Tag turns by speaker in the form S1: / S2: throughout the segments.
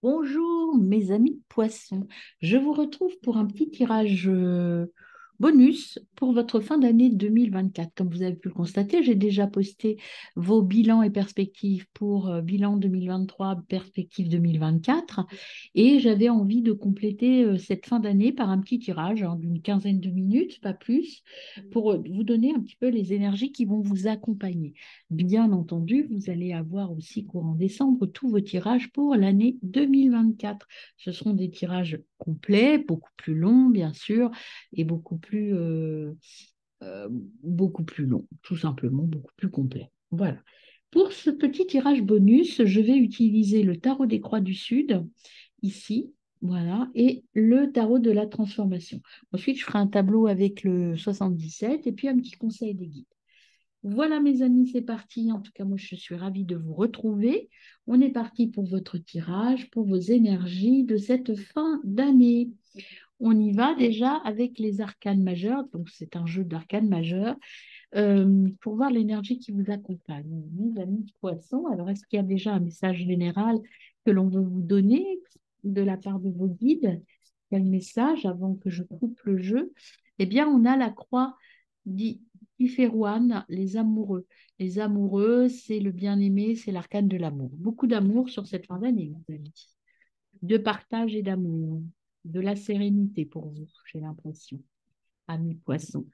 S1: Bonjour mes amis poissons, je vous retrouve pour un petit tirage bonus pour votre fin d'année 2024. Comme vous avez pu le constater, j'ai déjà posté vos bilans et perspectives pour bilan 2023, perspective 2024 et j'avais envie de compléter cette fin d'année par un petit tirage d'une quinzaine de minutes, pas plus, pour vous donner un petit peu les énergies qui vont vous accompagner. Bien entendu, vous allez avoir aussi courant décembre tous vos tirages pour l'année 2024. Ce seront des tirages complets, beaucoup plus longs, bien sûr, et euh, beaucoup plus longs, tout simplement, beaucoup plus complets. Voilà. Pour ce petit tirage bonus, je vais utiliser le tarot des croix du Sud, ici, voilà, et le tarot de la transformation. Ensuite, je ferai un tableau avec le 77 et puis un petit conseil des guides. Voilà mes amis, c'est parti. En tout cas, moi, je suis ravie de vous retrouver. On est parti pour votre tirage, pour vos énergies de cette fin d'année. On y va déjà avec les arcanes majeures. Donc, c'est un jeu d'arcanes majeures pour voir l'énergie qui vous accompagne. Mes amis poissons, alors est-ce qu'il y a déjà un message général que l'on veut vous donner de la part de vos guides? Quel message avant que je coupe le jeu? Eh bien, on a la croix d'Iférouane, les amoureux. Les amoureux, c'est le bien-aimé, c'est l'arcane de l'amour. Beaucoup d'amour sur cette fin d'année, mes amis. De partage et d'amour, de la sérénité pour vous, j'ai l'impression, amis poissons.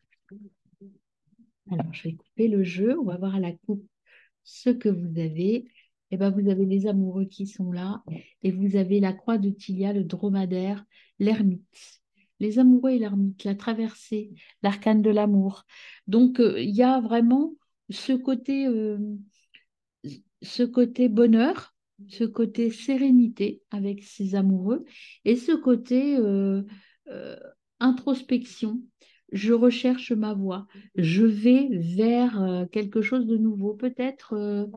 S1: Alors, je vais couper le jeu. On va voir à la coupe ce que vous avez. Eh ben, vous avez les amoureux qui sont là et vous avez la croix de Tilia, le dromadaire, l'ermite. Les amoureux et l'ermite, la traversée, l'arcane de l'amour. Donc, il y a vraiment ce côté, euh, ce côté bonheur, ce côté sérénité avec ces amoureux et ce côté euh, introspection. Je recherche ma voie. Je vais vers quelque chose de nouveau. Peut-être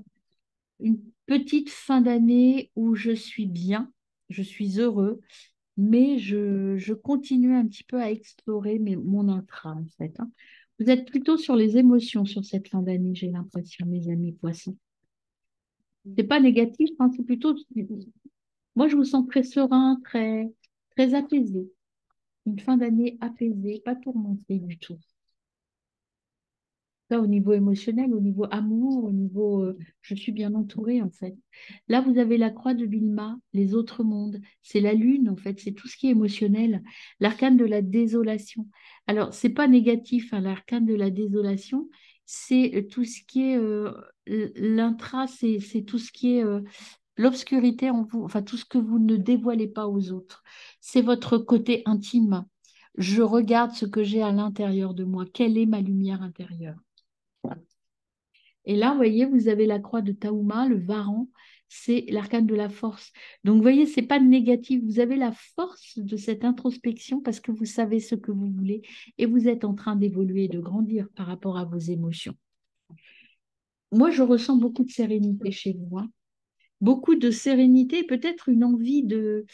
S1: une petite fin d'année où je suis bien, je suis heureux, mais je continue un petit peu à explorer mon intra, en fait, hein. Vous êtes plutôt sur les émotions sur cette fin d'année, j'ai l'impression, mes amis poissons. C'est pas négatif, hein, c'est plutôt. Moi, je vous sens très serein, très apaisé. Une fin d'année apaisée, pas tourmentée du tout. Ça, au niveau émotionnel, au niveau amour, au niveau je suis bien entourée en fait. Là, vous avez la croix de Bilma, les autres mondes. C'est la lune en fait, c'est tout ce qui est émotionnel. L'arcane de la désolation. Alors, c'est pas négatif, hein, l'arcane de la désolation, c'est tout ce qui est l'intra, c'est tout ce qui est l'obscurité en vous, enfin tout ce que vous ne dévoilez pas aux autres. C'est votre côté intime. Je regarde ce que j'ai à l'intérieur de moi. Quelle est ma lumière intérieure? Et là, vous voyez, vous avez la croix de Taouma, le Varan, c'est l'arcane de la force. Donc, vous voyez, c'est pas négatif. Vous avez la force de cette introspection parce que vous savez ce que vous voulez et vous êtes en train d'évoluer et de grandir par rapport à vos émotions. Moi, je ressens beaucoup de sérénité chez vous, hein. Beaucoup de sérénité, peut-être une envie de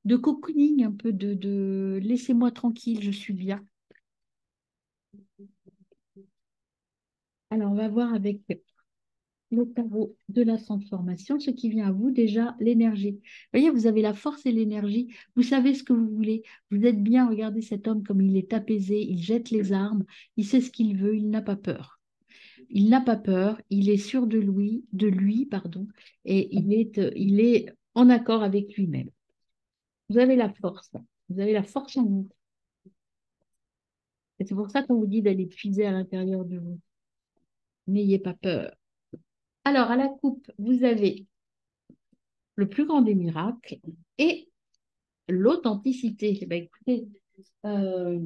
S1: cocooning, un peu de laissez-moi tranquille, je suis bien. Alors, on va voir avec le tarot de la transformation, ce qui vient à vous déjà, l'énergie. Vous voyez, vous avez la force et l'énergie, vous savez ce que vous voulez, vous êtes bien, regardez cet homme comme il est apaisé, il jette les armes, il sait ce qu'il veut, il n'a pas peur. Il n'a pas peur, il est sûr de lui, pardon, et il est en accord avec lui-même. Vous avez la force, là. Vous avez la force en vous. Et c'est pour ça qu'on vous dit d'aller puiser à l'intérieur de vous. N'ayez pas peur. Alors, à la coupe, vous avez le plus grand des miracles et l'authenticité. Eh ben, écoutez, euh,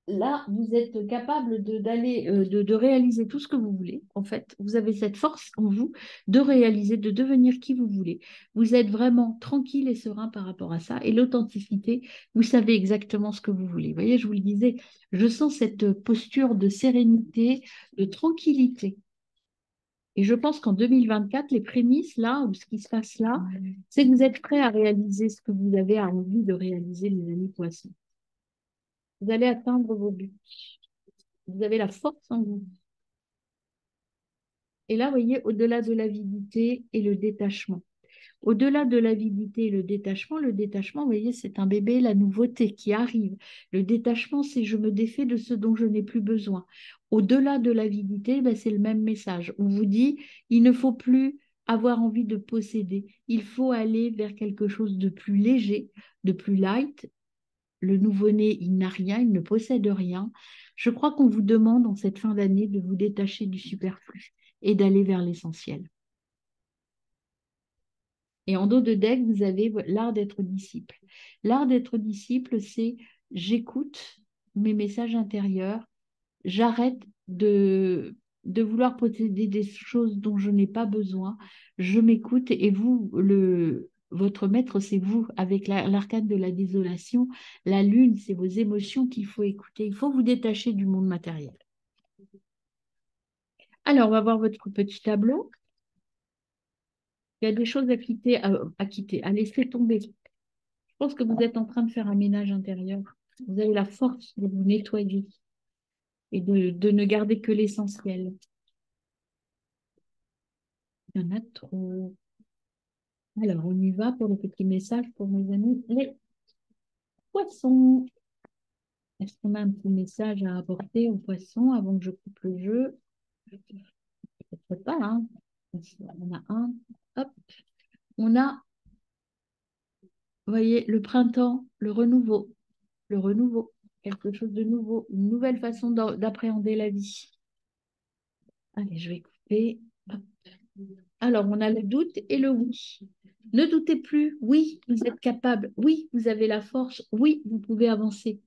S1: là, vous êtes capable d'aller, de réaliser tout ce que vous voulez. En fait, vous avez cette force en vous de réaliser, de devenir qui vous voulez. Vous êtes vraiment tranquille et serein par rapport à ça. Et l'authenticité, vous savez exactement ce que vous voulez. Vous voyez, je vous le disais, je sens cette posture de sérénité, de tranquillité. Et je pense qu'en 2024, les prémices, là, ou ce qui se passe là, c'est que vous êtes prêts à réaliser ce que vous avez envie de réaliser, les amis poissons. Vous allez atteindre vos buts. Vous avez la force en vous. Et là, vous voyez, au-delà de l'avidité et le détachement. Au-delà de l'avidité et le détachement, vous voyez, c'est un bébé, la nouveauté qui arrive. Le détachement, c'est je me défais de ce dont je n'ai plus besoin. Au-delà de l'avidité, ben, c'est le même message. On vous dit, il ne faut plus avoir envie de posséder. Il faut aller vers quelque chose de plus léger, de plus light. Le nouveau-né, il n'a rien, il ne possède rien. Je crois qu'on vous demande en cette fin d'année de vous détacher du superflu et d'aller vers l'essentiel. Et en dos de deck, vous avez l'art d'être disciple. L'art d'être disciple, c'est j'écoute mes messages intérieurs, j'arrête de vouloir posséder des choses dont je n'ai pas besoin, je m'écoute et vous, votre maître, c'est vous, avec l'arcane de la désolation. La lune, c'est vos émotions qu'il faut écouter. Il faut vous détacher du monde matériel. Alors, on va voir votre petit tableau. Il y a des choses à quitter, à laisser tomber. Je pense que vous êtes en train de faire un ménage intérieur. Vous avez la force de vous nettoyer et de ne garder que l'essentiel. Il y en a trop. Alors, on y va pour le petit message pour mes amis. Les poissons. Est-ce qu'on a un petit message à apporter aux poissons avant que je coupe le jeu? Peut-être pas, hein. On a un. Hop. On a, vous voyez, le printemps, le renouveau. Le renouveau. Quelque chose de nouveau. Une nouvelle façon d'appréhender la vie. Allez, je vais couper. Hop. Alors, on a le doute et le oui. Ne doutez plus. Oui, vous êtes capable. Oui, vous avez la force. Oui, vous pouvez avancer.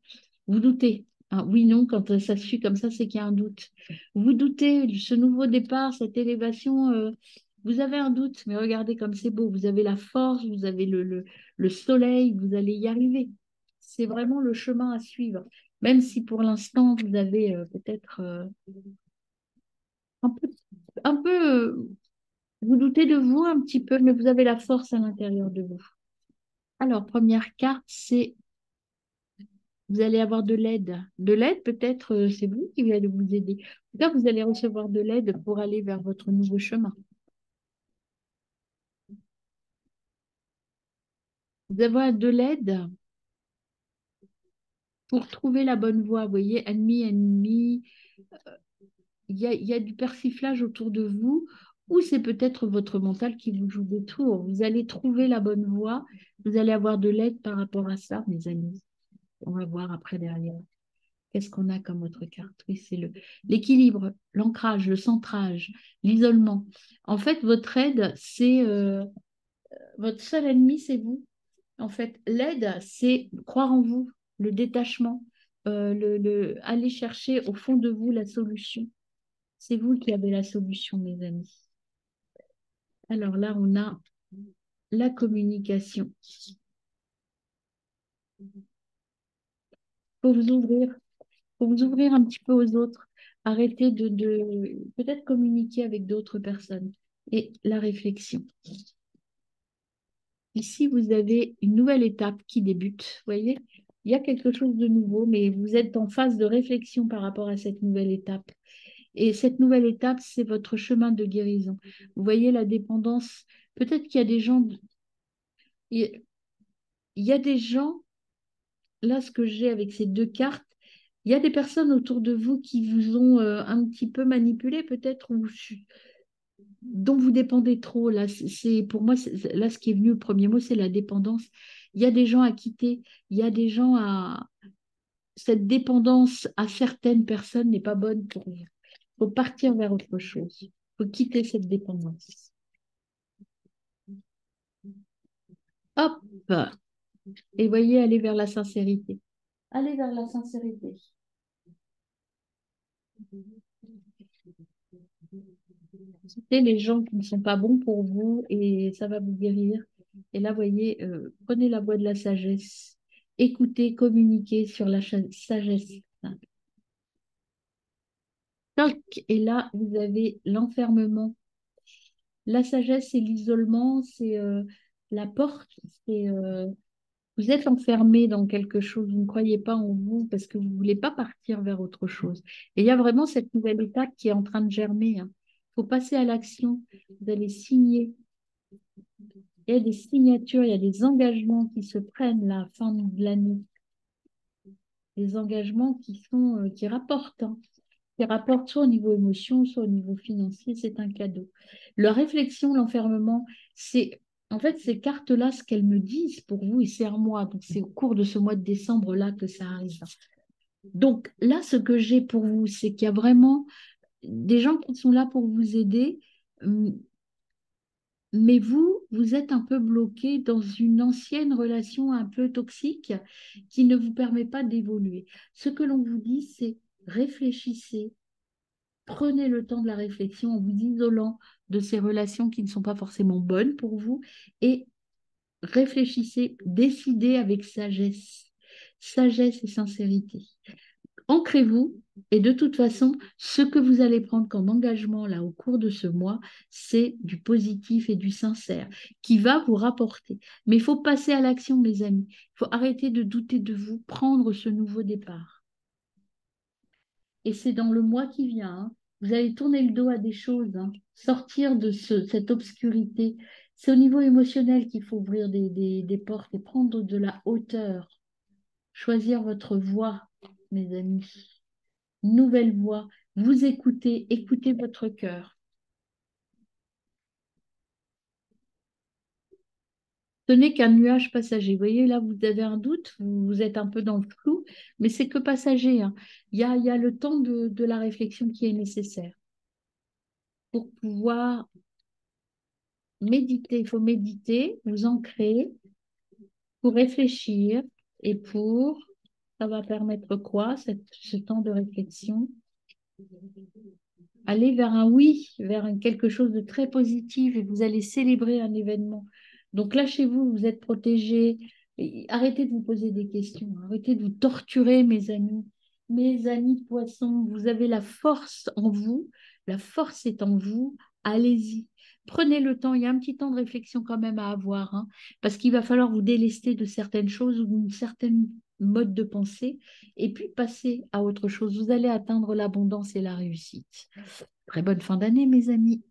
S1: Vous doutez. Ah, oui, non, quand ça se suit comme ça, c'est qu'il y a un doute. Vous doutez, ce nouveau départ, cette élévation, vous avez un doute, mais regardez comme c'est beau. Vous avez la force, vous avez le soleil, vous allez y arriver. C'est vraiment le chemin à suivre. Même si pour l'instant, vous avez peut-être un peu, un peu vous doutez de vous un petit peu, mais vous avez la force à l'intérieur de vous. Alors, première carte, c'est vous allez avoir de l'aide. De l'aide, peut-être, c'est vous qui allez vous aider. En tout cas, vous allez recevoir de l'aide pour aller vers votre nouveau chemin. Vous avez de l'aide pour trouver la bonne voie. Vous voyez, ennemi, ennemi, il y a du persiflage autour de vous, ou c'est peut-être votre mental qui vous joue des tours. Vous allez trouver la bonne voie. Vous allez avoir de l'aide par rapport à ça, mes amis. On va voir après derrière. Qu'est-ce qu'on a comme autre carte? Oui, c'est l'équilibre, l'ancrage, le centrage, l'isolement. En fait, votre aide, c'est votre seul ennemi, c'est vous. En fait, l'aide, c'est croire en vous, le détachement, aller chercher au fond de vous la solution. C'est vous qui avez la solution, mes amis. Alors là, on a la communication. Faut vous ouvrir, faut vous ouvrir un petit peu aux autres. Arrêtez de peut-être communiquer avec d'autres personnes. Et la réflexion. Ici, vous avez une nouvelle étape qui débute. Vous voyez, il y a quelque chose de nouveau, mais vous êtes en phase de réflexion par rapport à cette nouvelle étape. Et cette nouvelle étape, c'est votre chemin de guérison. Vous voyez la dépendance. Peut-être qu'il y a des gens, il y a des gens, là, ce que j'ai avec ces deux cartes, il y a des personnes autour de vous qui vous ont un petit peu manipulé, peut-être, ou dont vous dépendez trop. Là, pour moi, là, ce qui est venu, le premier mot, c'est la dépendance. Il y a des gens à quitter, il y a des gens à... Cette dépendance à certaines personnes n'est pas bonne pour vous. Il faut partir vers autre chose. Il faut quitter cette dépendance. Hop! Et voyez, aller vers la sincérité. Allez vers la sincérité. Quittez les gens qui ne sont pas bons pour vous et ça va vous guérir. Et là, voyez, prenez la voie de la sagesse. Écoutez, communiquez sur la sagesse. Toc, et là, vous avez l'enfermement. La sagesse, c'est l'isolement, c'est la porte. Vous êtes enfermé dans quelque chose, vous ne croyez pas en vous parce que vous ne voulez pas partir vers autre chose. Et il y a vraiment cette nouvelle étape qui est en train de germer, hein. Il faut passer à l'action. Vous allez signer. Il y a des signatures, il y a des engagements qui se prennent là, fin de l'année. Des engagements qui rapportent, hein, qui rapportent soit au niveau émotion, soit au niveau financier, c'est un cadeau. La réflexion, l'enfermement, c'est en fait ces cartes-là, ce qu'elles me disent pour vous, et c'est à moi, donc c'est au cours de ce mois de décembre-là que ça arrive. Donc là, ce que j'ai pour vous, c'est qu'il y a vraiment des gens qui sont là pour vous aider, hum, mais vous êtes un peu bloqué dans une ancienne relation un peu toxique qui ne vous permet pas d'évoluer. Ce que l'on vous dit, c'est réfléchissez, prenez le temps de la réflexion en vous isolant de ces relations qui ne sont pas forcément bonnes pour vous et réfléchissez, décidez avec sagesse, sagesse et sincérité. Ancrez-vous et de toute façon, ce que vous allez prendre comme engagement là au cours de ce mois, c'est du positif et du sincère qui va vous rapporter. Mais il faut passer à l'action, mes amis. Il faut arrêter de douter de vous, prendre ce nouveau départ. Et c'est dans le mois qui vient, hein. Vous allez tourner le dos à des choses, hein. Sortir de cette obscurité. C'est au niveau émotionnel qu'il faut ouvrir des portes et prendre de la hauteur. Choisir votre voie, mes amis. Nouvelle voie. Vous écoutez, écoutez votre cœur. Ce n'est qu'un nuage passager. Vous voyez, là, vous avez un doute, vous êtes un peu dans le flou, mais c'est que passager, hein. Il y a le temps de la réflexion qui est nécessaire pour pouvoir méditer. Il faut méditer, vous ancrer, pour réfléchir et ça va permettre quoi, ce temps de réflexion? Aller vers un oui, vers quelque chose de très positif et vous allez célébrer un événement. Donc lâchez-vous, vous êtes protégés. Et arrêtez de vous poser des questions, arrêtez de vous torturer, mes amis. Mes amis poissons, vous avez la force en vous, la force est en vous, allez-y. Prenez le temps, il y a un petit temps de réflexion quand même à avoir, hein, parce qu'il va falloir vous délester de certaines choses ou d'une certaine mode de pensée et puis passer à autre chose. Vous allez atteindre l'abondance et la réussite. Très bonne fin d'année, mes amis.